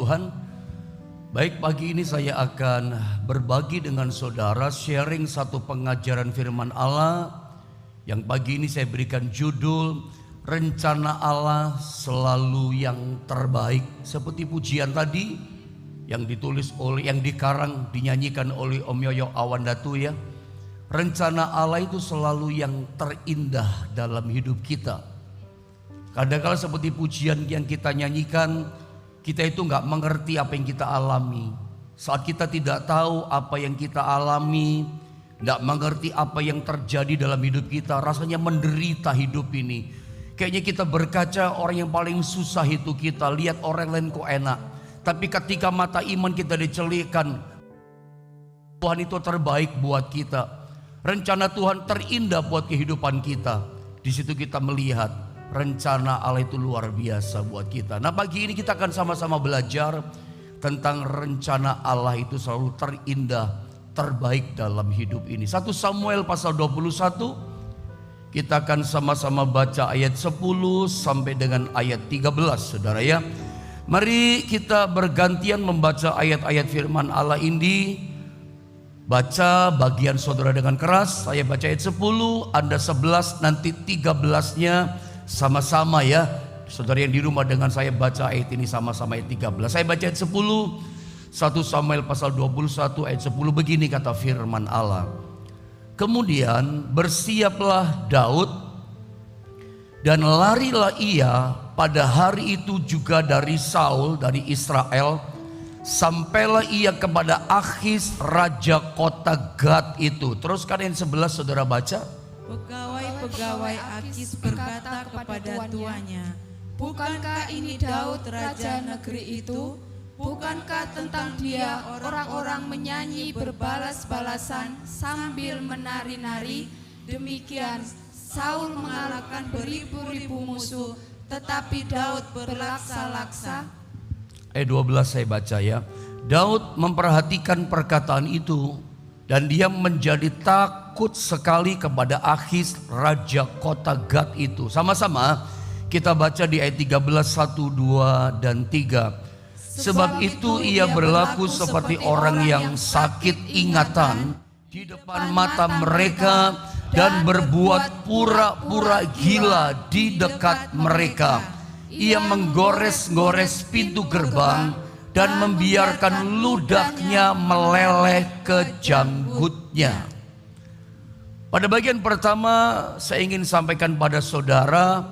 Tuhan. Baik, pagi ini saya akan berbagi dengan saudara, sharing satu pengajaran firman Allah yang pagi ini saya berikan judul Rencana Allah Selalu Yang Terbaik. Seperti pujian tadi yang ditulis oleh, yang dikarang, dinyanyikan oleh Om Yoyo Awandatu ya. Rencana Allah itu selalu yang terindah dalam hidup kita. Kadang-kadang seperti pujian yang kita nyanyikan, kita itu nggak mengerti apa yang kita alami. Saat kita tidak tahu apa yang kita alami, nggak mengerti apa yang terjadi dalam hidup kita, rasanya menderita hidup ini. Kayaknya kita berkaca orang yang paling susah itu kita, lihat orang lain kok enak. Tapi ketika mata iman kita dicelikkan, Tuhan itu terbaik buat kita. Rencana Tuhan terindah buat kehidupan kita. Di situ kita melihat rencana Allah itu luar biasa buat kita. Nah, pagi ini kita akan sama-sama belajar tentang rencana Allah itu selalu terindah, terbaik dalam hidup ini. 1 Samuel pasal 21, kita akan sama-sama baca ayat 10 sampai dengan ayat 13, saudara ya. Mari kita bergantian membaca ayat-ayat firman Allah ini. Baca bagian saudara dengan keras. Saya baca ayat 10, Anda 11, nanti 13-nya sama-sama ya. Saudara yang di rumah dengan saya baca ayat ini sama-sama ayat 13. Saya baca ayat 10, 1 Samuel pasal 21 ayat 10, begini kata firman Allah. Kemudian bersiaplah Daud dan larilah ia pada hari itu juga dari Saul, dari Israel. Sampailah ia kepada Akhis, raja kota Gad itu. Terus kan yang 11 saudara baca. Pegawai-pegawai Akhis berkata kepada tuannya, bukankah ini Daud raja negeri itu? Bukankah tentang dia orang-orang menyanyi berbalas-balasan sambil menari-nari? Demikian Saul mengalahkan beribu-ribu musuh, tetapi Daud berlaksa-laksa. Ayat 12 saya baca ya. Daud memperhatikan perkataan itu dan dia menjadi takut sekali kepada Akhis, raja kota Gad itu. Sama-sama kita baca di ayat 13, 1, 2, dan 3. Sebab itu ia berlaku seperti orang yang sakit ingatan di depan mata mereka dan berbuat pura-pura gila di dekat mereka. Ia menggores-gores pintu gerbang dan membiarkan ludahnya meleleh ke janggutnya. Pada bagian pertama saya ingin sampaikan pada saudara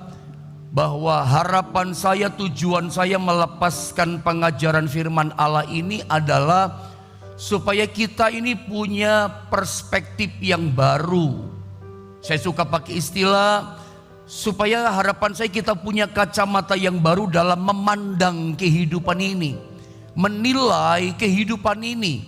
bahwa harapan saya, tujuan saya melepaskan pengajaran firman Allah ini adalah supaya kita ini punya perspektif yang baru. Saya suka pakai istilah supaya harapan saya kita punya kacamata yang baru dalam memandang kehidupan ini, menilai kehidupan ini.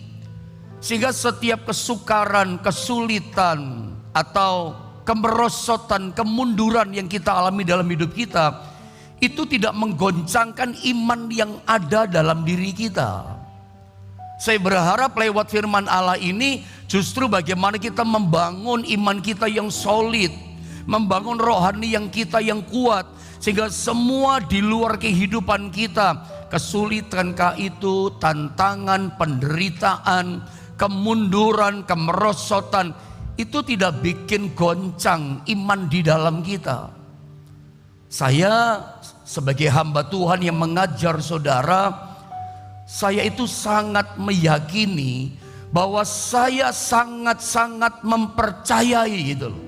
Sehingga setiap kesukaran, kesulitan atau kemerosotan, kemunduran yang kita alami dalam hidup kita itu tidak menggoncangkan iman yang ada dalam diri kita. Saya berharap lewat firman Allah ini justru bagaimana kita membangun iman kita yang solid, membangun rohani yang kita yang kuat, sehingga semua di luar kehidupan kita, kesulitankah itu, tantangan, penderitaan, kemunduran, kemerosotan, itu tidak bikin goncang iman di dalam kita. Saya sebagai hamba Tuhan yang mengajar saudara, saya itu sangat meyakini bahwa saya sangat-sangat mempercayai gitu loh.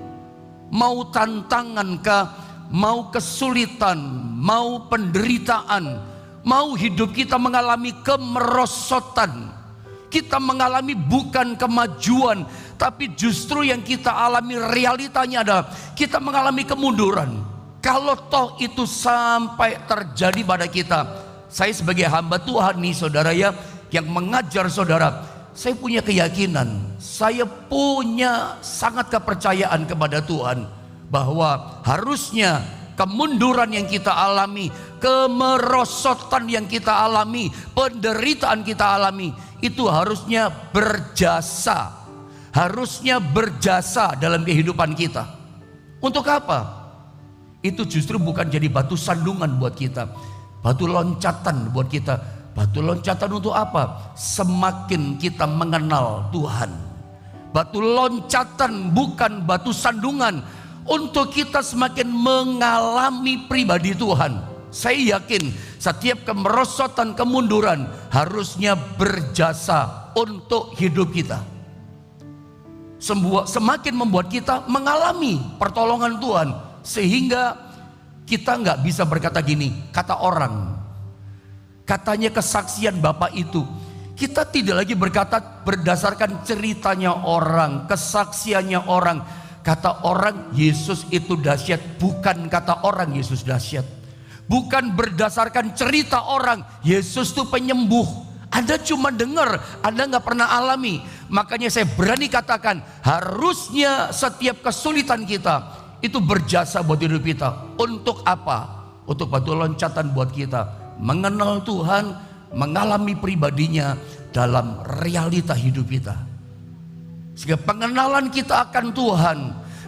Mau tantangan kah, mau kesulitan, mau penderitaan, mau hidup kita mengalami kemerosotan, kita mengalami bukan kemajuan, tapi justru yang kita alami realitanya adalah kita mengalami kemunduran. Kalau toh itu sampai terjadi pada kita, saya sebagai hamba Tuhan nih saudara ya, yang mengajar saudara, saya punya keyakinan, saya punya sangat kepercayaan kepada Tuhan bahwa harusnya kemunduran yang kita alami, kemerosotan yang kita alami, penderitaan kita alami, itu harusnya berjasa dalam kehidupan kita. Untuk apa? Itu justru bukan jadi batu sandungan buat kita, batu loncatan buat kita, Batu loncatan untuk apa? Semakin kita mengenal Tuhan. Batu loncatan bukan batu sandungan, untuk kita semakin mengalami pribadi Tuhan. Saya yakin setiap kemerosotan, kemunduran harusnya berjasa untuk hidup kita. Semakin membuat kita mengalami pertolongan Tuhan, sehingga kita nggak bisa berkata gini, kata orang, katanya kesaksian Bapak itu. Kita tidak lagi berkata berdasarkan ceritanya orang, kesaksiannya orang. Kata orang Yesus itu dahsyat, bukan kata orang Yesus dahsyat. Bukan berdasarkan cerita orang Yesus itu penyembuh. Anda cuma dengar, Anda nggak pernah alami. Makanya saya berani katakan, harusnya setiap kesulitan kita itu berjasa buat hidup kita. Untuk apa? Untuk batu loncatan buat kita mengenal Tuhan, mengalami pribadinya dalam realita hidup kita. Sehingga pengenalan kita akan Tuhan,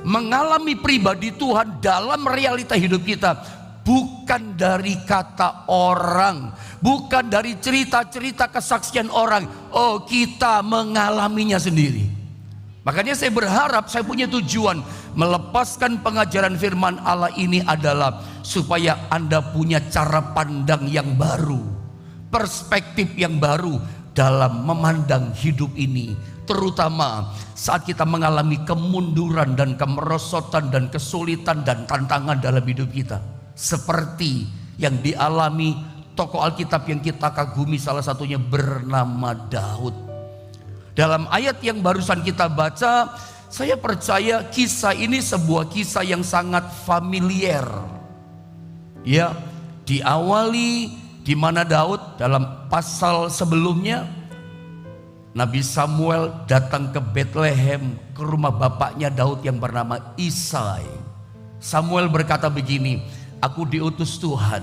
mengalami pribadi Tuhan dalam realita hidup kita, bukan dari kata orang, bukan dari cerita-cerita kesaksian orang. Oh, kita mengalaminya sendiri. Makanya saya berharap, saya punya tujuan melepaskan pengajaran firman Allah ini adalah supaya Anda punya cara pandang yang baru, perspektif yang baru dalam memandang hidup ini. Terutama saat kita mengalami kemunduran dan kemerosotan dan kesulitan dan tantangan dalam hidup kita, seperti yang dialami tokoh Alkitab yang kita kagumi, salah satunya bernama Daud. Dalam ayat yang barusan kita baca, saya percaya kisah ini sebuah kisah yang sangat familiar. Ya, diawali di mana Daud dalam pasal sebelumnya, Nabi Samuel datang ke Bethlehem, ke rumah bapaknya Daud yang bernama Isai. Samuel berkata begini, aku diutus Tuhan,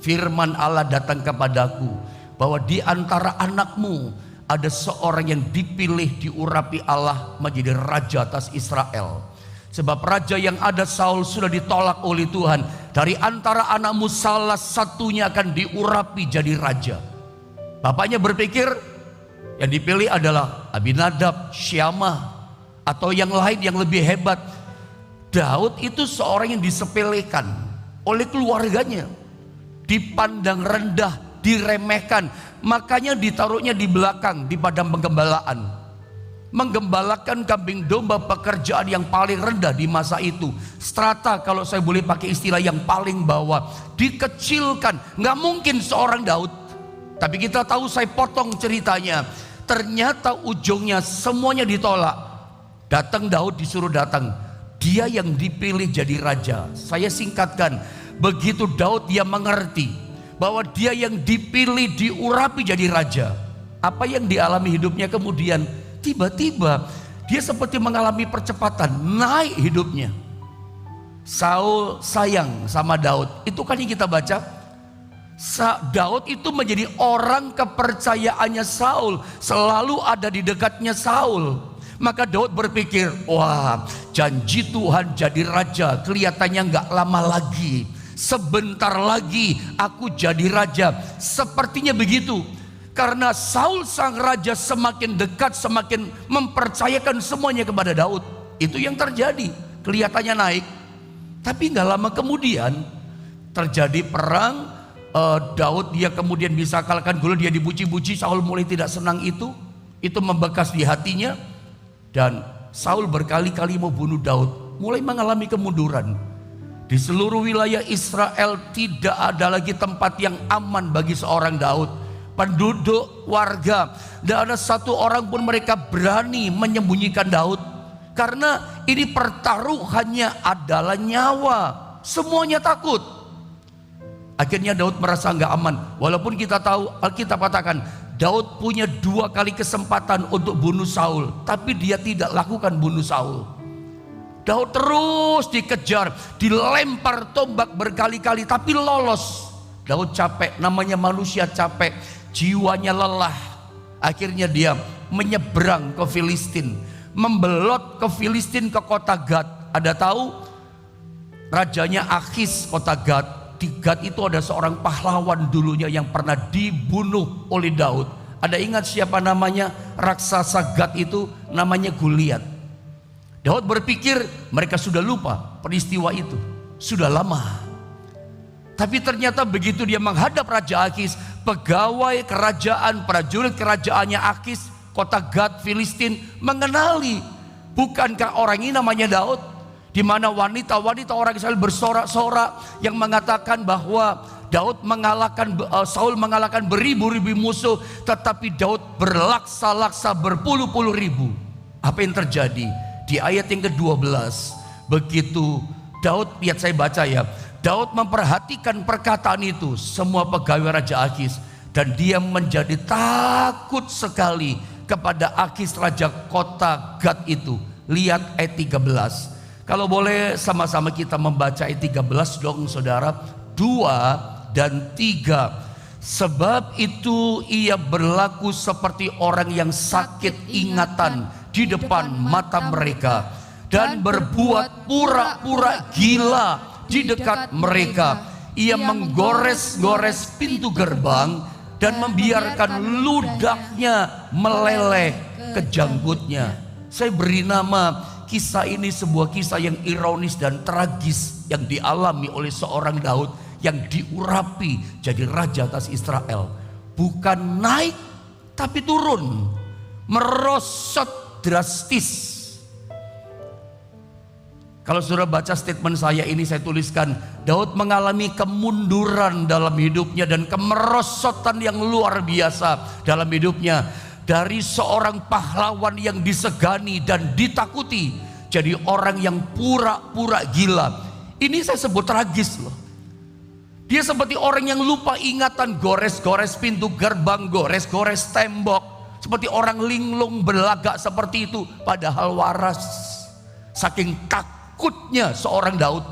firman Allah datang kepadaku, bahwa di antara anakmu ada seorang yang dipilih, diurapi Allah menjadi raja atas Israel. Sebab raja yang ada Saul sudah ditolak oleh Tuhan. Dari antara anakmu salah satunya akan diurapi jadi raja. Bapaknya berpikir yang dipilih adalah Abinadab, Syamah, atau yang lain yang lebih hebat. Daud itu seorang yang disepelekan oleh keluarganya, dipandang rendah, diremehkan. Makanya ditaruhnya di belakang, di padang penggembalaan, menggembalakan kambing domba, pekerjaan yang paling rendah di masa itu. Strata, kalau saya boleh pakai istilah, yang paling bawah, dikecilkan. Nggak mungkin seorang Daud. Tapi kita tahu, saya potong ceritanya, ternyata ujungnya semuanya ditolak. Datang Daud, disuruh datang, dia yang dipilih jadi raja. Saya singkatkan, begitu Daud dia mengerti bahwa dia yang dipilih, diurapi jadi raja, apa yang dialami hidupnya kemudian? Tiba-tiba dia seperti mengalami percepatan, naik hidupnya. Saul sayang sama Daud, itu kan yang kita baca. Daud itu menjadi orang kepercayaannya Saul, selalu ada di dekatnya Saul. Maka Daud berpikir, wah, janji Tuhan jadi raja kelihatannya nggak lama lagi, sebentar lagi aku jadi raja. Sepertinya begitu, karena Saul sang raja semakin dekat, semakin mempercayakan semuanya kepada Daud. Itu yang terjadi, kelihatannya naik. Tapi nggak lama kemudian terjadi perang. Daud dia kemudian bisa kalahkan Goliat, dia dipuji-puji. Saul mulai tidak senang itu membekas di hatinya, dan Saul berkali-kali mau bunuh Daud, mulai mengalami kemunduran. Di seluruh wilayah Israel tidak ada lagi tempat yang aman bagi seorang Daud. Penduduk, warga, tidak ada satu orang pun mereka berani menyembunyikan Daud, karena ini pertaruhannya adalah nyawa. Semuanya takut. Akhirnya Daud merasa nggak aman. Walaupun kita tahu, Alkitab katakan Daud punya 2 kali kesempatan untuk bunuh Saul, tapi dia tidak lakukan bunuh Saul. Daud terus dikejar, dilempar tombak berkali-kali, tapi lolos. Daud capek, namanya manusia capek, jiwanya lelah. Akhirnya dia menyeberang ke Filistin, membelot ke Filistin, ke kota Gad. Ada tahu? Rajanya Akis kota Gad. di Gad itu ada seorang pahlawan dulunya yang pernah dibunuh oleh Daud. Ada ingat siapa namanya? Raksasa Gad itu namanya Goliat. Daud berpikir mereka sudah lupa peristiwa itu, sudah lama. Tapi ternyata begitu dia menghadap Raja Akis, pegawai kerajaan, prajurit kerajaannya Akis, kota Gad, Filistin, mengenali, bukankah orang ini namanya Daud? Di mana wanita-wanita orang Israel bersorak-sorak yang mengatakan bahwa Saul mengalahkan beribu-ribu musuh, tetapi Daud berlaksa-laksa berpuluh-puluh ribu. Apa yang terjadi? Di ayat yang ke-12, begitu Daud, lihat saya baca ya, Daud memperhatikan perkataan itu, semua pegawai Raja Akis, dan dia menjadi takut sekali kepada Akis raja kota Gad itu. Lihat ayat 13. Kalau boleh sama-sama kita membaca ayat 13 dong saudara. 2 dan 3. Sebab itu ia berlaku seperti orang yang sakit ingatan di depan mata mereka, dan berbuat pura-pura gila di dekat mereka. Ia menggores-gores pintu gerbang dan membiarkan ludahnya meleleh ke janggutnya. Saya beri nama kisah ini sebuah kisah yang ironis dan tragis yang dialami oleh seorang Daud yang diurapi jadi raja atas Israel. Bukan naik tapi turun, merosot drastis. Kalau saudara baca statement saya ini, saya tuliskan Daud mengalami kemunduran dalam hidupnya dan kemerosotan yang luar biasa dalam hidupnya. Dari seorang pahlawan yang disegani dan ditakuti, jadi orang yang pura-pura gila. Ini saya sebut tragis loh. Dia seperti orang yang lupa ingatan, gores-gores pintu gerbang, gores-gores tembok, seperti orang linglung berlagak seperti itu, padahal waras. Saking takutnya seorang Daud,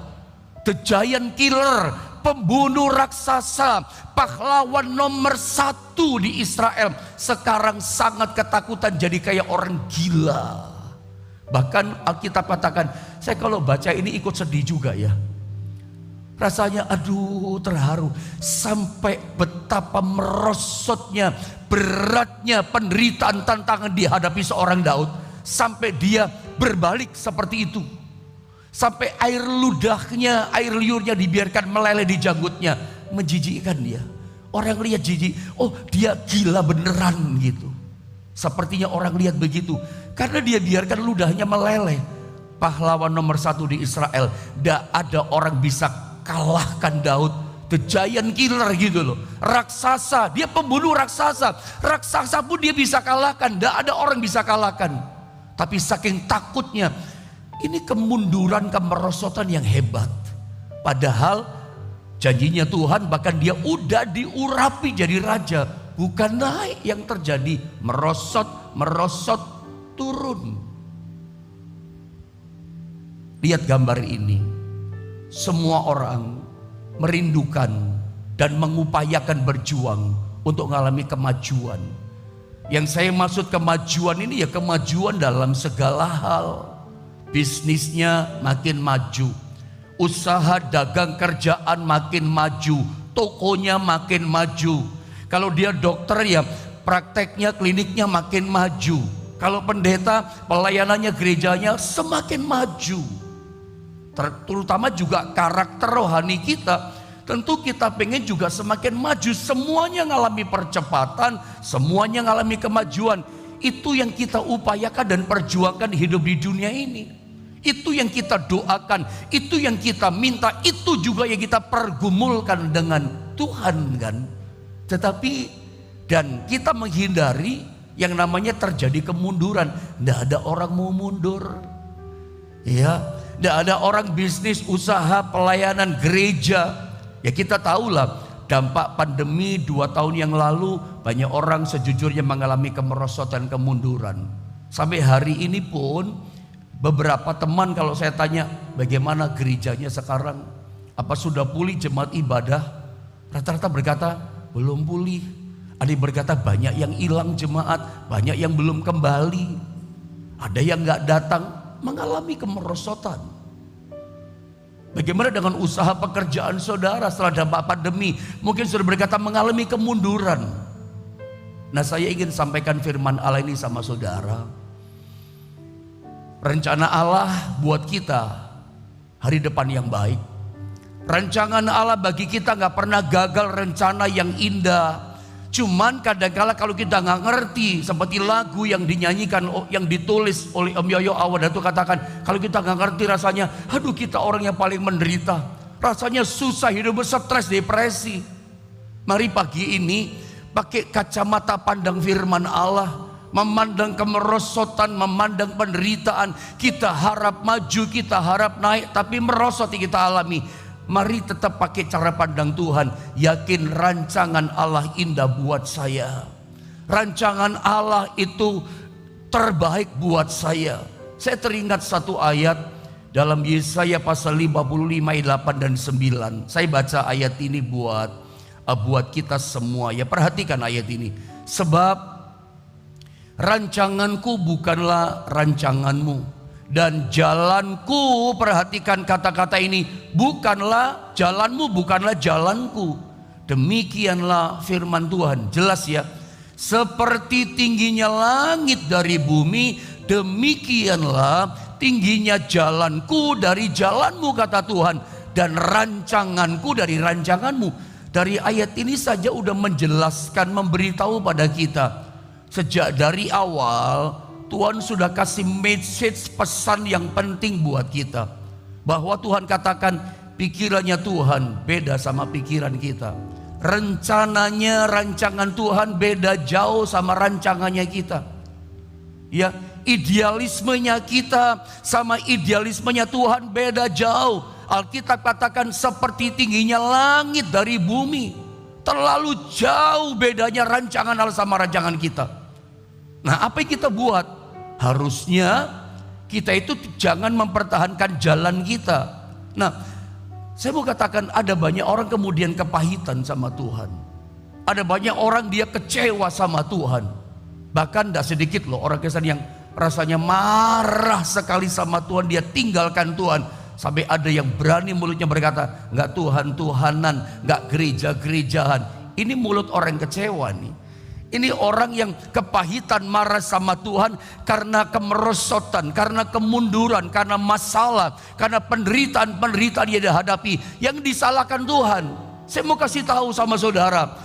the giant killer, pembunuh raksasa, pahlawan nomor 1 di Israel, sekarang sangat ketakutan, jadi kayak orang gila. Bahkan Alkitab katakan, saya kalau baca ini ikut sedih juga ya. Rasanya aduh terharu, sampai betapa merosotnya, beratnya penderitaan tantangan dihadapi seorang Daud, sampai dia berbalik seperti itu. Sampai air ludahnya, air liurnya dibiarkan meleleh di janggutnya. Menjijikkan dia. Orang lihat jijik, oh dia gila beneran gitu. Sepertinya orang lihat begitu, karena dia biarkan ludahnya meleleh. Pahlawan nomor 1 di Israel, tidak ada orang bisa kalahkan Daud. The giant killer gitu loh, raksasa, dia pembunuh raksasa. Raksasa pun dia bisa kalahkan, tidak ada orang bisa kalahkan. Tapi saking takutnya, ini kemunduran, kemerosotan yang hebat. Padahal janjinya Tuhan, bahkan dia udah diurapi jadi raja. Bukan naik yang terjadi, merosot turun. Lihat gambar ini. Semua orang merindukan dan mengupayakan berjuang untuk mengalami kemajuan. Yang saya maksud kemajuan ini ya kemajuan dalam segala hal. Bisnisnya makin maju, usaha dagang kerjaan makin maju, tokonya makin maju. Kalau dia dokter ya prakteknya, kliniknya makin maju. Kalau pendeta, pelayanannya gerejanya semakin maju. Terutama juga karakter rohani kita, tentu kita pengen juga semakin maju. Semuanya ngalami percepatan, semuanya ngalami kemajuan. Itu yang kita upayakan dan perjuangkan hidup di dunia ini. Itu yang kita doakan, itu yang kita minta, itu juga yang kita pergumulkan dengan Tuhan kan. Tetapi dan kita menghindari yang namanya terjadi kemunduran. Tidak ada orang mau mundur, ya. Tidak ada orang bisnis, usaha, pelayanan, gereja. Ya kita tahulah dampak pandemi 2 tahun yang lalu, banyak orang sejujurnya mengalami kemerosotan, kemunduran. Sampai hari ini pun beberapa teman kalau saya tanya bagaimana gerejanya sekarang, apa sudah pulih jemaat ibadah, rata-rata berkata belum pulih. Ada yang berkata banyak yang hilang jemaat, banyak yang belum kembali, ada yang gak datang, mengalami kemerosotan. Bagaimana dengan usaha pekerjaan saudara setelah dampak pandemi? Mungkin saudara berkata mengalami kemunduran. Nah, saya ingin sampaikan firman Allah ini sama saudara. Rencana Allah buat kita hari depan yang baik. Rancangan Allah bagi kita gak pernah gagal, rencana yang indah. Cuman kadang-kala kalau kita nggak ngerti, seperti lagu yang dinyanyikan, yang ditulis oleh Om Yoyo Awadatu katakan, kalau kita nggak ngerti rasanya, aduh kita orang yang paling menderita, rasanya susah hidup, stres, depresi. Mari pagi ini pakai kacamata pandang firman Allah, memandang kemerosotan, memandang penderitaan. Kita harap maju, kita harap naik, tapi merosot yang kita alami. Mari tetap pakai cara pandang Tuhan. Yakin rancangan Allah indah buat saya. Rancangan Allah itu terbaik buat saya. Saya teringat satu ayat dalam Yesaya pasal 55 ayat 8 dan 9. Saya baca ayat ini buat kita semua ya. Perhatikan ayat ini. Sebab rancanganku bukanlah rancanganmu, dan jalanku, perhatikan kata-kata ini, bukanlah jalanmu, bukanlah jalanku. Demikianlah firman Tuhan. Jelas ya. Seperti tingginya langit dari bumi, demikianlah tingginya jalanku dari jalanmu, kata Tuhan, dan rancanganku dari rancanganmu. Dari ayat ini saja udah menjelaskan, memberitahu pada kita. Sejak dari awal Tuhan sudah kasih message, pesan yang penting buat kita. Bahwa Tuhan katakan pikirannya Tuhan beda sama pikiran kita. Rencananya, rancangan Tuhan beda jauh sama rancangannya kita. Ya, idealismenya kita sama idealismenya Tuhan beda jauh. Alkitab katakan seperti tingginya langit dari bumi. Terlalu jauh bedanya rancangan Allah sama rancangan kita. Nah, apa yang kita buat? Harusnya kita itu jangan mempertahankan jalan kita. Nah, saya mau katakan ada banyak orang kemudian kepahitan sama Tuhan. Ada banyak orang dia kecewa sama Tuhan. Bahkan tidak sedikit loh orang Kristen yang rasanya marah sekali sama Tuhan. Dia tinggalkan Tuhan. Sampai ada yang berani mulutnya berkata, nggak Tuhan-Tuhanan, nggak gereja-gerejahan. Ini mulut orang kecewa nih. Ini orang yang kepahitan, marah sama Tuhan karena kemerosotan, karena kemunduran, karena masalah, karena penderitaan yang dihadapi, yang disalahkan Tuhan. Saya mau kasih tahu sama saudara,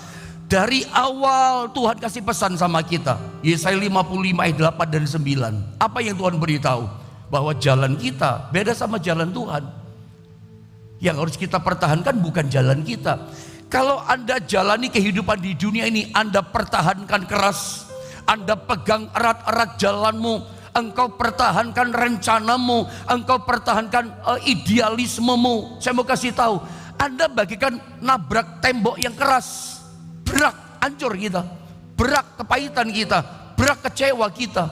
dari awal Tuhan kasih pesan sama kita. Yesaya 55 ayat 8 dan 9. Apa yang Tuhan beritahu? Bahwa jalan kita beda sama jalan Tuhan. Yang harus kita pertahankan bukan jalan kita. Kalau Anda jalani kehidupan di dunia ini, Anda pertahankan keras, Anda pegang erat-erat jalanmu, engkau pertahankan rencanamu, engkau pertahankan idealismemu. Saya mau kasih tahu, Anda bagikan nabrak tembok yang keras, berak, hancur kita, berak kepahitan kita, berak kecewa kita.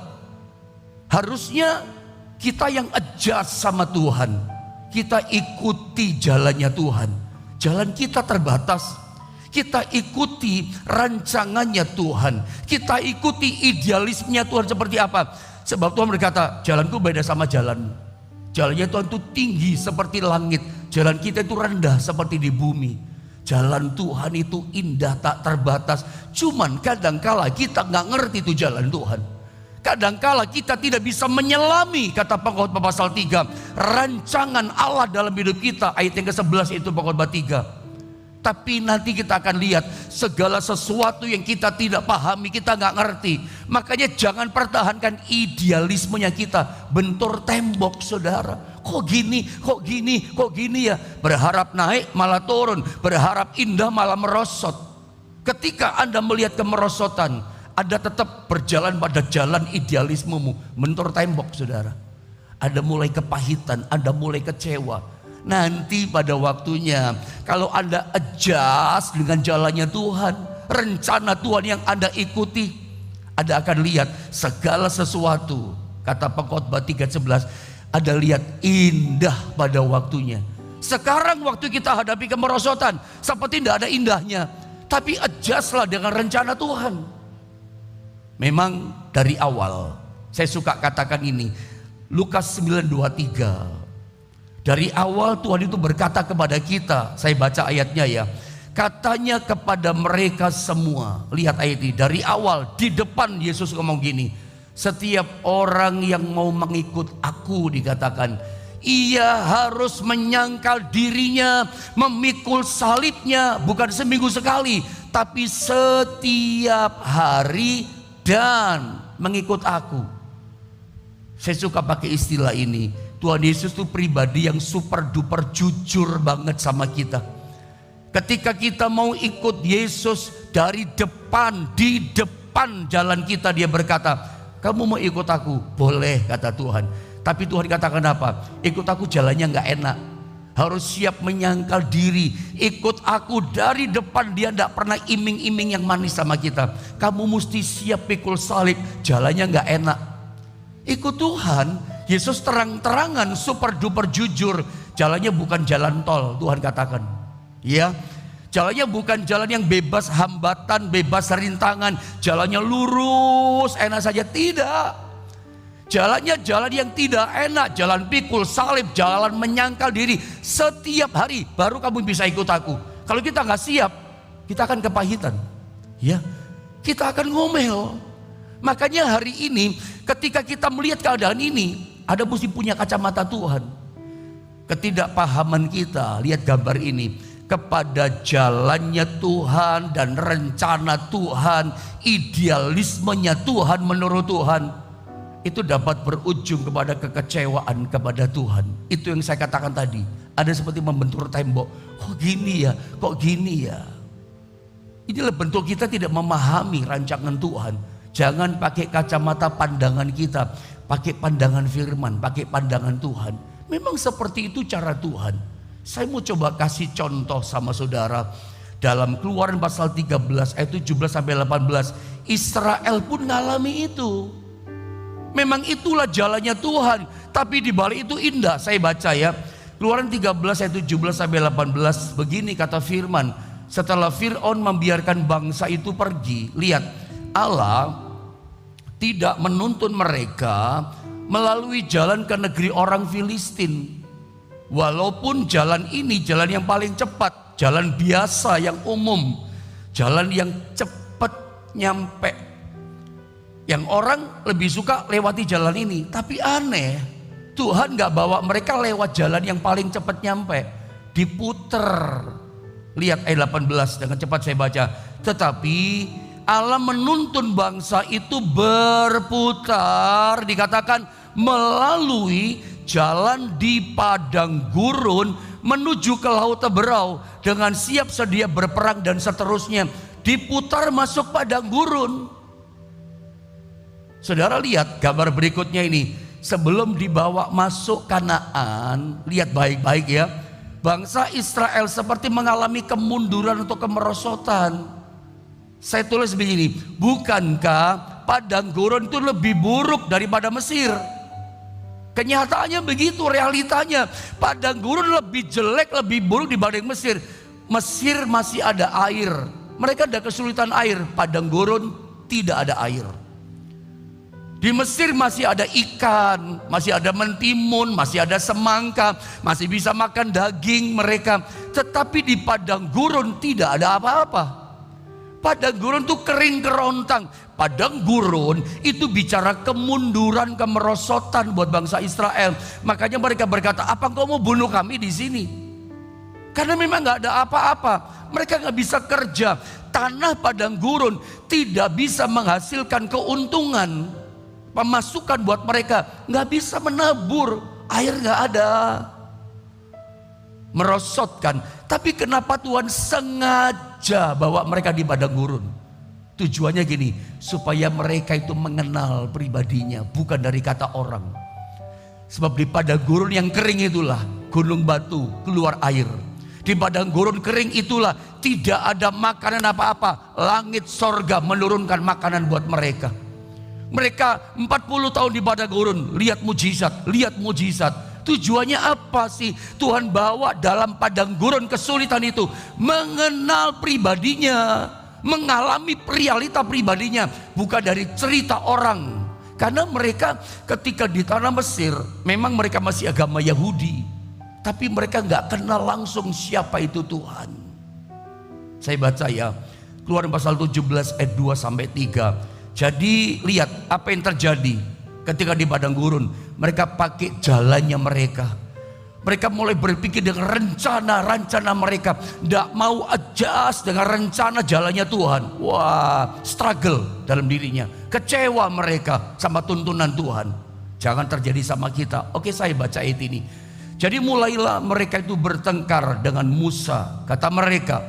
Harusnya kita yang adjust sama Tuhan, kita ikuti jalannya Tuhan. Jalan kita terbatas. Kita ikuti rancangannya Tuhan. Kita ikuti idealismenya Tuhan seperti apa. Sebab Tuhan berkata, jalanku beda sama jalanmu. Jalannya Tuhan itu tinggi seperti langit. Jalan kita itu rendah seperti di bumi. Jalan Tuhan itu indah tak terbatas. Cuman kadangkala kita nggak ngerti itu jalan Tuhan. Kadangkala kita tidak bisa menyelami, kata Pengkhotbah pasal 3, rancangan Allah dalam hidup kita. Ayat yang ke-11 itu Pengkhotbah 3. Tapi nanti kita akan lihat segala sesuatu yang kita tidak pahami, kita nggak ngerti. Makanya jangan pertahankan idealismenya kita. Bentur tembok saudara. Kok gini, kok gini, kok gini ya. Berharap naik malah turun, berharap indah malah merosot. Ketika Anda melihat kemerosotan, Anda tetap berjalan pada jalan idealismemu, bentur tembok saudara. Anda mulai kepahitan, Anda mulai kecewa. Nanti pada waktunya, kalau Anda adjust dengan jalannya Tuhan, rencana Tuhan yang Anda ikuti, Anda akan lihat segala sesuatu. Kata Pengkhotbah 3:11, Anda lihat indah pada waktunya. Sekarang waktu kita hadapi kemerosotan, seperti tidak ada indahnya. Tapi adjustlah dengan rencana Tuhan. Memang dari awal, saya suka katakan ini, Lukas 9:23. Dari awal Tuhan itu berkata kepada kita, saya baca ayatnya ya. Katanya kepada mereka semua, lihat ayat ini, dari awal di depan Yesus ngomong gini, setiap orang yang mau mengikut aku, dikatakan, ia harus menyangkal dirinya, memikul salibnya, bukan seminggu sekali, tapi setiap hari, dan mengikut aku. Saya suka pakai istilah ini. Tuhan Yesus itu pribadi yang super duper jujur banget sama kita. Ketika kita mau ikut Yesus dari depan, di depan jalan kita, dia berkata, kamu mau ikut aku? Boleh, kata Tuhan. Tapi Tuhan katakan apa? Ikut aku jalannya nggak enak. Harus siap menyangkal diri. Ikut aku dari depan. Dia tidak pernah iming-iming yang manis sama kita. Kamu mesti siap pikul salib. Jalannya nggak enak. Ikut Tuhan. Yesus terang-terangan super duper jujur. Jalannya bukan jalan tol, Tuhan katakan. Ya, jalannya bukan jalan yang bebas hambatan, bebas rintangan. Jalannya lurus, enak saja. Tidak. Jalannya jalan yang tidak enak, jalan pikul salib, jalan menyangkal diri. Setiap hari baru kamu bisa ikut aku. Kalau kita nggak siap, kita akan kepahitan. Ya, kita akan ngomel. Makanya hari ini ketika kita melihat keadaan ini, ada mesti punya kacamata Tuhan. Ketidakpahaman kita, lihat gambar ini, kepada jalannya Tuhan dan rencana Tuhan, idealismenya Tuhan menurut Tuhan, itu dapat berujung kepada kekecewaan kepada Tuhan. Itu yang saya katakan tadi. Ada seperti membentur tembok. Kok gini ya? Kok gini ya? Inilah bentuk kita tidak memahami rancangan Tuhan. Jangan pakai kacamata pandangan kita, pakai pandangan firman, pakai pandangan Tuhan. Memang seperti itu cara Tuhan. Saya mau coba kasih contoh sama saudara. Dalam Keluaran pasal 13 ayat 17 sampai 18, Israel pun ngalami itu. Memang itulah jalannya Tuhan, tapi di balik itu indah. Saya baca ya, Keluaran 13 ayat 17 sampai 18, begini kata firman. Setelah Fir'aun membiarkan bangsa itu pergi, lihat, Allah tidak menuntun mereka melalui jalan ke negeri orang Filistin. Walaupun jalan ini jalan yang paling cepat, jalan biasa yang umum, jalan yang cepat nyampe. Yang orang lebih suka lewati jalan ini. Tapi aneh, Tuhan gak bawa mereka lewat jalan yang paling cepat nyampe. Diputer. Lihat ayat 18, dengan cepat saya baca. Tetapi Allah menuntun bangsa itu berputar, dikatakan melalui jalan di padang gurun menuju ke laut Teberau, dengan siap sedia berperang dan seterusnya. Diputar masuk padang gurun. Saudara lihat gambar berikutnya ini. Sebelum dibawa masuk Kanaan, lihat baik-baik ya. Bangsa Israel seperti mengalami kemunduran atau kemerosotan. Saya tulis begini, bukankah padang gurun itu lebih buruk daripada Mesir? Kenyataannya begitu, realitanya. Padang gurun lebih jelek, lebih buruk dibanding Mesir. Mesir masih ada air. Mereka ada kesulitan air. Padang gurun tidak ada air. Di Mesir masih ada ikan, masih ada mentimun, masih ada semangka, masih bisa makan daging mereka. Tetapi di padang gurun tidak ada apa-apa. Padang gurun itu kering kerontang. Padang gurun itu bicara kemunduran, kemerosotan buat bangsa Israel. Makanya mereka berkata, apa engkau mau bunuh kami di sini? Karena memang nggak ada apa-apa. Mereka nggak bisa kerja. Tanah padang gurun tidak bisa menghasilkan keuntungan. Pemasukan buat mereka, nggak bisa menabur, air nggak ada, merosotkan. Tapi kenapa Tuhan sengaja bawa mereka di padang gurun? Tujuannya gini, supaya mereka itu mengenal pribadinya, bukan dari kata orang. Sebab di padang gurun yang kering itulah gunung batu keluar air. Di padang gurun kering itulah tidak ada makanan apa-apa. Langit sorga menurunkan makanan buat mereka. Mereka 40 tahun di padang gurun, lihat mujizat, lihat mujizat. Tujuannya apa sih Tuhan bawa dalam padang gurun kesulitan itu? Mengenal pribadinya, mengalami realita pribadinya, bukan dari cerita orang. Karena mereka ketika di tanah Mesir, memang mereka masih agama Yahudi. Tapi mereka nggak kenal langsung siapa itu Tuhan. Saya baca ya, Keluaran pasal 17 ayat 2 sampai 3. Jadi lihat apa yang terjadi ketika di padang gurun. Mereka pakai jalannya mereka. Mereka mulai berpikir dengan rencana mereka. Tidak mau adjust dengan rencana jalannya Tuhan. Wah, struggle dalam dirinya. Kecewa mereka sama tuntunan Tuhan. Jangan terjadi sama kita. Oke, saya baca ayat ini. Jadi mulailah mereka itu bertengkar dengan Musa. Kata mereka,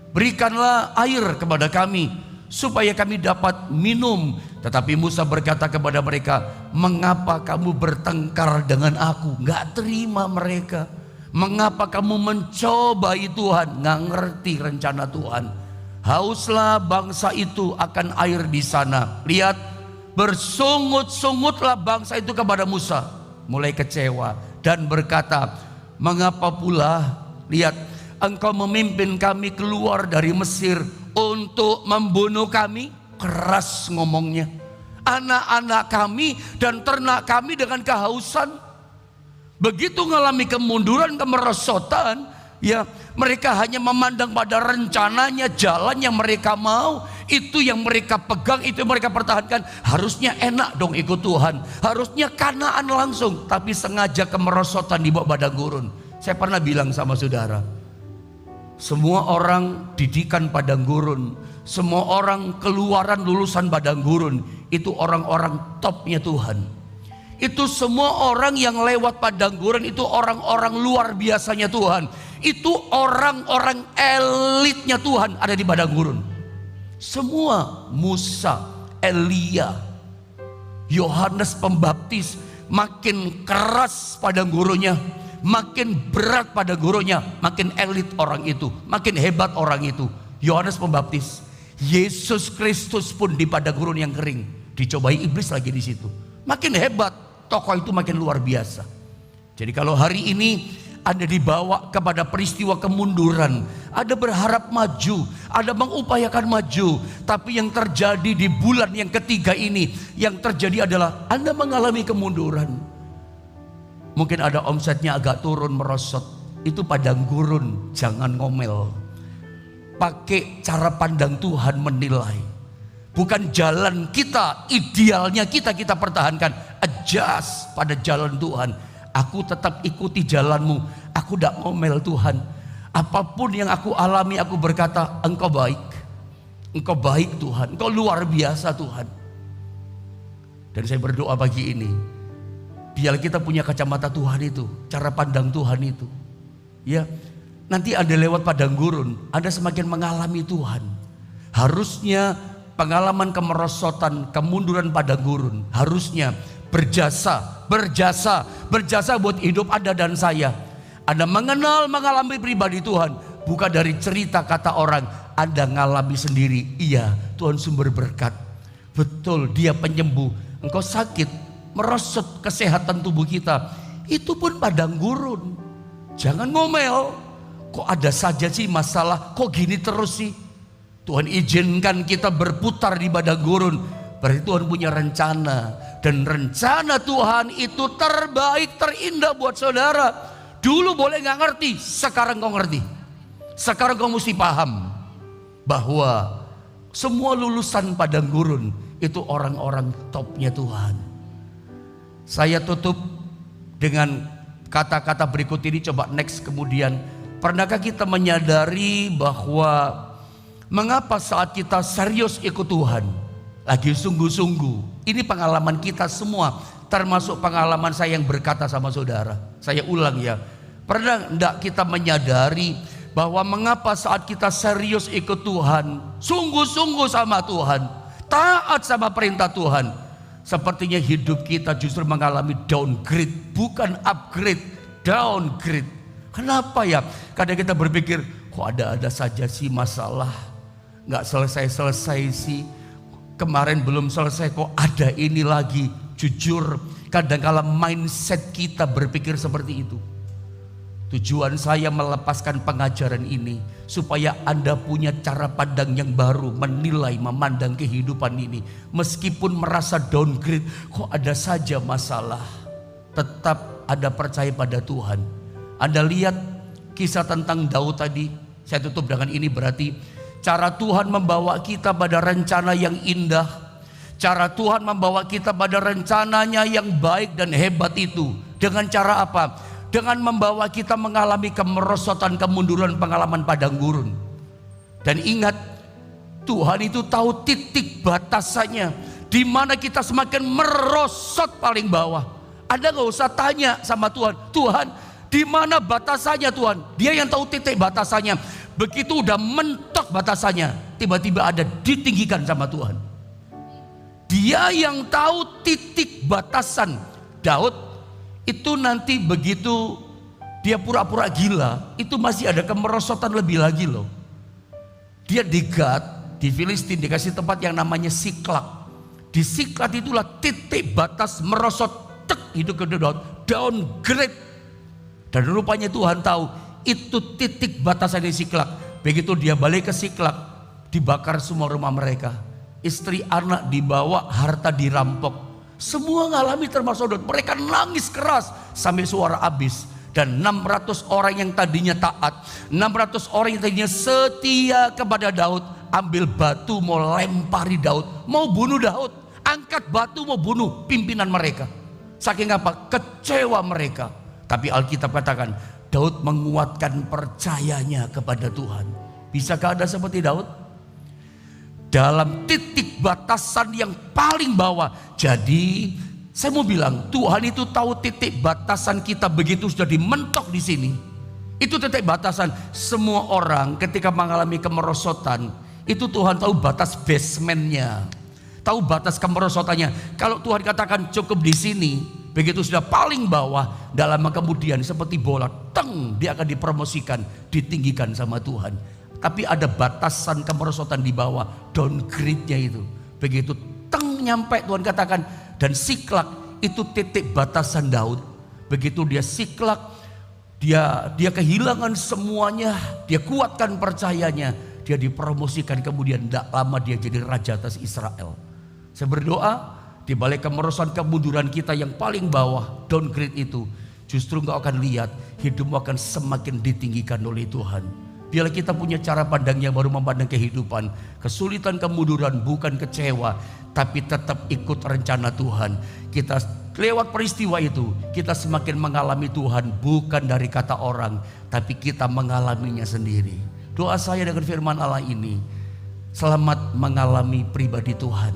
berikanlah air kepada kami supaya kami dapat minum. Tetapi Musa berkata kepada mereka, mengapa kamu bertengkar dengan aku? Nggak terima mereka. Mengapa kamu mencobai Tuhan? Nggak ngerti rencana Tuhan. Hauslah bangsa itu akan air di sana. Lihat, bersungut-sungutlah bangsa itu kepada Musa. Mulai kecewa dan berkata, mengapa pula? Lihat, engkau memimpin kami keluar dari Mesir untuk membunuh kami. Keras ngomongnya. Anak-anak kami dan ternak kami dengan kehausan. Begitu mengalami kemunduran, kemerosotan, ya mereka hanya memandang pada rencananya, jalan yang mereka mau, itu yang mereka pegang, itu yang mereka pertahankan. Harusnya enak dong ikut Tuhan, harusnya Kanaan langsung, tapi sengaja kemerosotan di bawah padang gurun. Saya pernah bilang sama saudara, semua orang didikan padang gurun, semua orang keluaran lulusan padang gurun, itu orang-orang topnya Tuhan. Itu semua orang yang lewat padang gurun, itu orang-orang luar biasanya Tuhan. Itu orang-orang elitnya Tuhan ada di padang gurun. Semua, Musa, Elia, Yohanes Pembaptis, makin keras padang gurunnya, makin berat padang gurunnya, makin elit orang itu, makin hebat orang itu. Yohanes Pembaptis, Yesus Kristus pun di padang gurun yang kering, dicobai iblis lagi di situ. Makin hebat, tokoh itu makin luar biasa. Jadi kalau hari ini Anda dibawa kepada peristiwa kemunduran, Anda berharap maju, Anda mengupayakan maju, tapi yang terjadi di bulan yang ketiga ini, yang terjadi adalah Anda mengalami kemunduran. Mungkin ada omsetnya agak turun merosot, itu padang gurun, jangan ngomel. Pakai cara pandang Tuhan menilai. Bukan jalan kita, idealnya kita pertahankan. Adjust pada jalan Tuhan. Aku tetap ikuti jalanmu. Aku tidak ngomel Tuhan. Apapun yang aku alami, aku berkata, Engkau baik. Engkau baik Tuhan. Engkau luar biasa Tuhan. Dan saya berdoa pagi ini, biar kita punya kacamata Tuhan itu, cara pandang Tuhan itu. Ya, nanti Anda lewat padang gurun, Anda semakin mengalami Tuhan. Harusnya pengalaman kemerosotan, kemunduran padang gurun, harusnya berjasa buat hidup Anda dan saya. Anda mengalami pribadi Tuhan, bukan dari cerita kata orang. Anda ngalami sendiri, iya Tuhan sumber berkat. Betul, Dia penyembuh. Engkau sakit, merosot kesehatan tubuh kita, itu pun padang gurun. Jangan ngomel. Kok ada saja sih masalah, kok gini terus sih? Tuhan izinkan kita berputar di padang gurun, berarti Tuhan punya rencana. Dan rencana Tuhan itu terbaik, terindah buat saudara. Dulu boleh gak ngerti, sekarang kau ngerti. Sekarang kau mesti paham bahwa semua lulusan padang gurun itu orang-orang topnya Tuhan. Saya tutup dengan kata-kata berikut ini, coba next kemudian. Pernahkah kita menyadari bahwa mengapa saat kita serius ikut Tuhan, lagi sungguh-sungguh, ini pengalaman kita semua, termasuk pengalaman saya yang berkata sama saudara. Saya ulang ya, pernah enggak kita menyadari bahwa mengapa saat kita serius ikut Tuhan, sungguh-sungguh sama Tuhan, taat sama perintah Tuhan, sepertinya hidup kita justru mengalami downgrade, bukan upgrade, downgrade. Kenapa ya? Kadang kita berpikir, kok ada-ada saja sih masalah, nggak selesai-selesai sih. Kemarin belum selesai kok ada ini lagi. Jujur, kadang-kala mindset kita berpikir seperti itu. Tujuan saya melepaskan pengajaran ini supaya Anda punya cara pandang yang baru, menilai, memandang kehidupan ini. Meskipun merasa downgrade, kok ada saja masalah, tetap Anda percaya pada Tuhan. Anda lihat kisah tentang Daud tadi. Saya tutup dengan ini, berarti cara Tuhan membawa kita pada rencana yang indah, cara Tuhan membawa kita pada rencananya yang baik dan hebat itu dengan cara apa? Dengan membawa kita mengalami kemerosotan, kemunduran, pengalaman padang gurun. Dan ingat, Tuhan itu tahu titik batasannya, di mana kita semakin merosot paling bawah. Anda gak usah tanya sama Tuhan, Tuhan di mana batasannya Tuhan? Dia yang tahu titik batasannya. Begitu udah mentok batasannya, tiba-tiba ada ditinggikan sama Tuhan. Dia yang tahu titik batasan. Daud itu nanti begitu dia pura-pura gila, itu masih ada kemerosotan lebih lagi loh. Dia di Gad, di Filistin, dikasih tempat yang namanya Siklak. Di Siklak itulah titik batas merosot, tek, itu ke Daud, downgrade. Dan rupanya Tuhan tahu itu titik batasan di Siklak. Begitu dia balik ke Siklak, dibakar semua rumah mereka, istri anak dibawa, harta dirampok. Semua ngalami termasuk Daud. Mereka nangis keras sampai suara habis. Dan 600 orang yang tadinya taat, 600 orang yang tadinya setia kepada Daud, ambil batu mau lempari Daud, mau bunuh Daud, angkat batu mau bunuh pimpinan mereka. Saking apa? Kecewa mereka. Tapi Alkitab katakan Daud menguatkan percayanya kepada Tuhan. Bisakah Anda seperti Daud? Dalam titik batasan yang paling bawah. Jadi saya mau bilang, Tuhan itu tahu titik batasan kita begitu sudah dimentok di sini. Itu titik batasan. Semua orang ketika mengalami kemerosotan, itu Tuhan tahu batas basementnya, tahu batas kemerosotannya. Kalau Tuhan katakan cukup di sini, begitu sudah paling bawah, dalam kemudian seperti bola, teng, dia akan dipromosikan, ditinggikan sama Tuhan. Tapi ada batasan kemerosotan di bawah, downgrade-nya itu. Begitu teng nyampe, Tuhan katakan, dan Siklak itu titik batasan Daud. Begitu dia Siklak, dia kehilangan semuanya, dia kuatkan percayanya, dia dipromosikan, kemudian tidak lama dia jadi raja atas Israel. Saya berdoa di balik kemerosotan kemunduran kita yang paling bawah, downgrade itu, justru engkau akan lihat hidupmu akan semakin ditinggikan oleh Tuhan. Biarlah kita punya cara pandang yang baru memandang kehidupan. Kesulitan, kemunduran bukan kecewa, tapi tetap ikut rencana Tuhan. Kita lewat peristiwa itu, kita semakin mengalami Tuhan bukan dari kata orang, tapi kita mengalaminya sendiri. Doa saya dengan firman Allah ini, selamat mengalami pribadi Tuhan.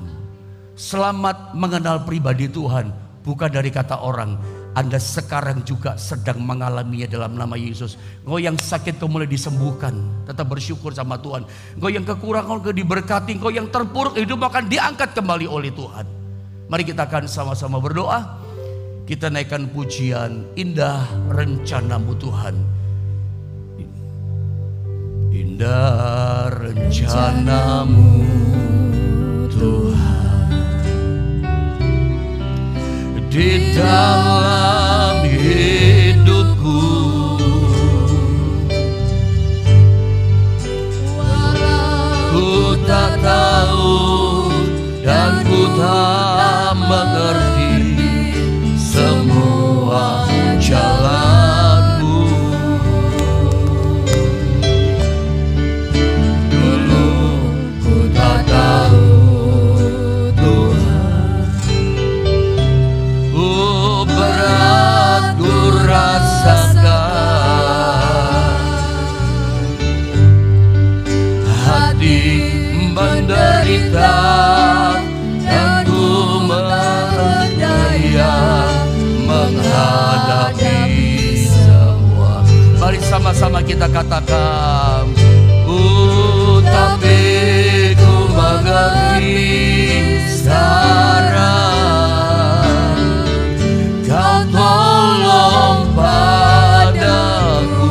Selamat mengenal pribadi Tuhan bukan dari kata orang. Anda sekarang juga sedang mengalaminya dalam nama Yesus. Engkau yang sakit kau mulai disembuhkan, tetap bersyukur sama Tuhan. Engkau yang kekurangan kau diberkati, engkau yang terpuruk hidup akan diangkat kembali oleh Tuhan. Mari kita akan sama-sama berdoa. Kita naikkan pujian Indah Rencanamu Tuhan. Indah rencanamu Tuhan di dalam hidupku, ku tak tahu dan ku tak mengerti semua jalanmu. Dulu ku tak tahu menderita dan ku berdaya menghadapi semua. Mari sama-sama kita katakan, tapi ku mengerti sekarang Kau tolong padaku.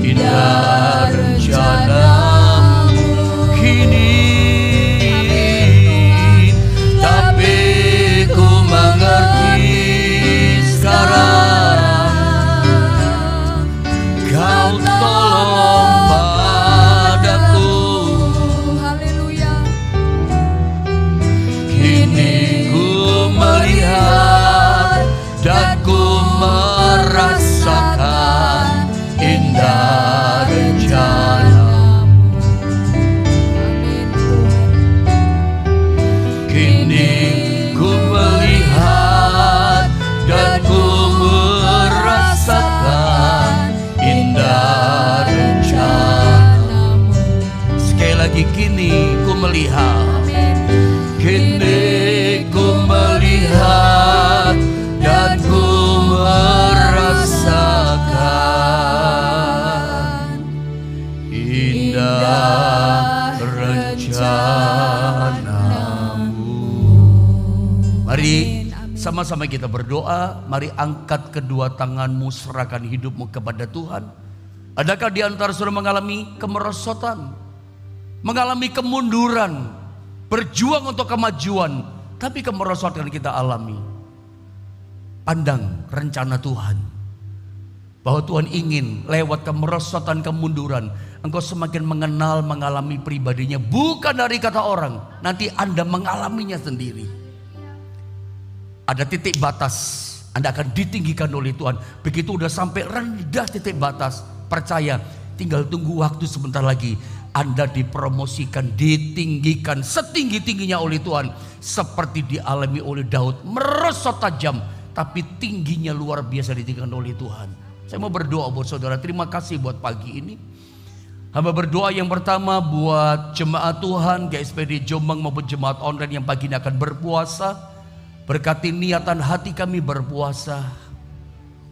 Indah rencanamu kini Sama-sama kita berdoa. Mari angkat kedua tanganmu, serahkan hidupmu kepada Tuhan. Adakah di antara saudara mengalami kemerosotan, mengalami kemunduran, berjuang untuk kemajuan, tapi kemerosotan kita alami? Pandang rencana Tuhan, bahwa Tuhan ingin lewat kemerosotan, kemunduran, engkau semakin mengenal, mengalami pribadinya, bukan dari kata orang. Nanti Anda mengalaminya sendiri. Ada titik batas, Anda akan ditinggikan oleh Tuhan. Begitu udah sampai rendah titik batas, percaya, tinggal tunggu waktu sebentar lagi, Anda dipromosikan, ditinggikan setinggi-tingginya oleh Tuhan. Seperti dialami oleh Daud, merosot tajam, tapi tingginya luar biasa ditinggikan oleh Tuhan. Saya mau berdoa buat saudara. Terima kasih buat pagi ini. Hamba berdoa yang pertama buat jemaat Tuhan, GSPD Jombang maupun jemaat online yang pagi ini akan berpuasa. Berkati niatan hati kami berpuasa.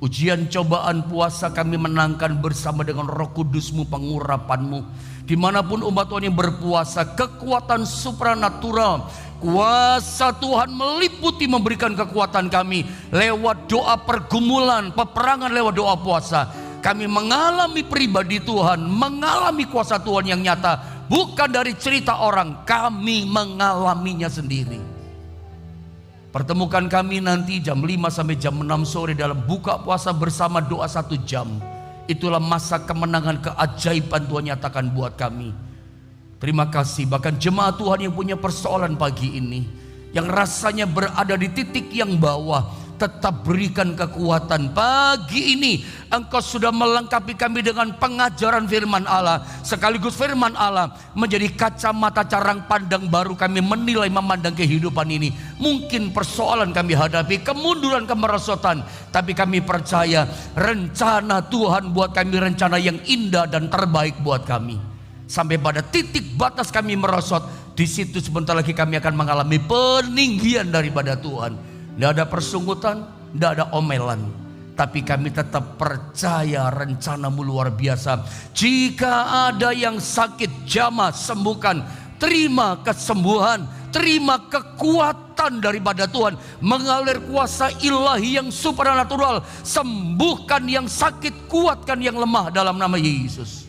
Ujian cobaan puasa kami menangkan bersama dengan Roh Kudus-Mu, pengurapan-Mu. Dimanapun umat Tuhan yang berpuasa, kekuatan supranatural, kuasa Tuhan meliputi, memberikan kekuatan kami lewat doa pergumulan, peperangan lewat doa puasa. Kami mengalami pribadi Tuhan, mengalami kuasa Tuhan yang nyata, bukan dari cerita orang, kami mengalaminya sendiri. Pertemukan kami nanti jam 5 sampai jam 6 sore dalam buka puasa bersama doa 1 jam. Itulah masa kemenangan, keajaiban Tuhan nyatakan buat kami. Terima kasih. Bahkan jemaat Tuhan yang punya persoalan pagi ini, yang rasanya berada di titik yang bawah, tetap berikan kekuatan. Pagi ini engkau sudah melengkapi kami dengan pengajaran firman Allah, sekaligus firman Allah menjadi kacamata carang pandang baru kami menilai, memandang kehidupan ini. Mungkin persoalan kami hadapi, kemunduran, kemerosotan, tapi kami percaya rencana Tuhan buat kami rencana yang indah dan terbaik buat kami. Sampai pada titik batas kami merosot, di situ sebentar lagi kami akan mengalami peninggian daripada Tuhan. Tidak ada persungutan, tidak ada omelan, tapi kami tetap percaya rencana-Mu luar biasa. Jika ada yang sakit, jamah sembuhkan. Terima kesembuhan, terima kekuatan daripada Tuhan. Mengalir kuasa ilahi yang supernatural. Sembuhkan yang sakit, kuatkan yang lemah dalam nama Yesus.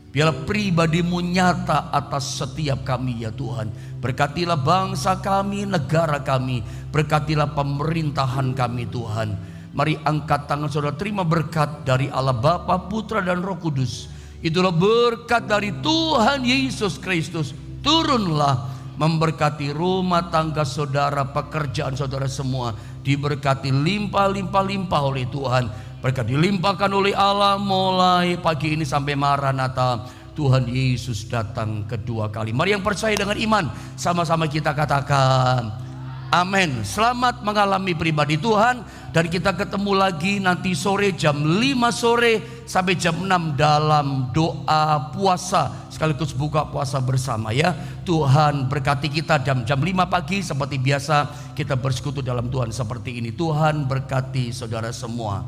Biarlah pribadi-Mu nyata atas setiap kami ya Tuhan. Berkatilah bangsa kami, negara kami. Berkatilah pemerintahan kami Tuhan. Mari angkat tangan saudara, terima berkat dari Allah Bapa, Putra dan Roh Kudus. Itulah berkat dari Tuhan Yesus Kristus. Turunlah memberkati rumah tangga saudara, pekerjaan saudara semua. Diberkati limpah-limpah-limpah oleh Tuhan. Berkat dilimpahkan oleh Allah mulai pagi ini sampai Maranatha. Tuhan Yesus datang kedua kali. Mari yang percaya dengan iman, sama-sama kita katakan amin. Selamat mengalami pribadi Tuhan. Dan kita ketemu lagi nanti sore jam 5 sore sampai jam 6 dalam doa puasa, sekaligus buka puasa bersama ya. Tuhan berkati kita jam 5 pagi seperti biasa kita bersekutu dalam Tuhan seperti ini. Tuhan berkati saudara semua.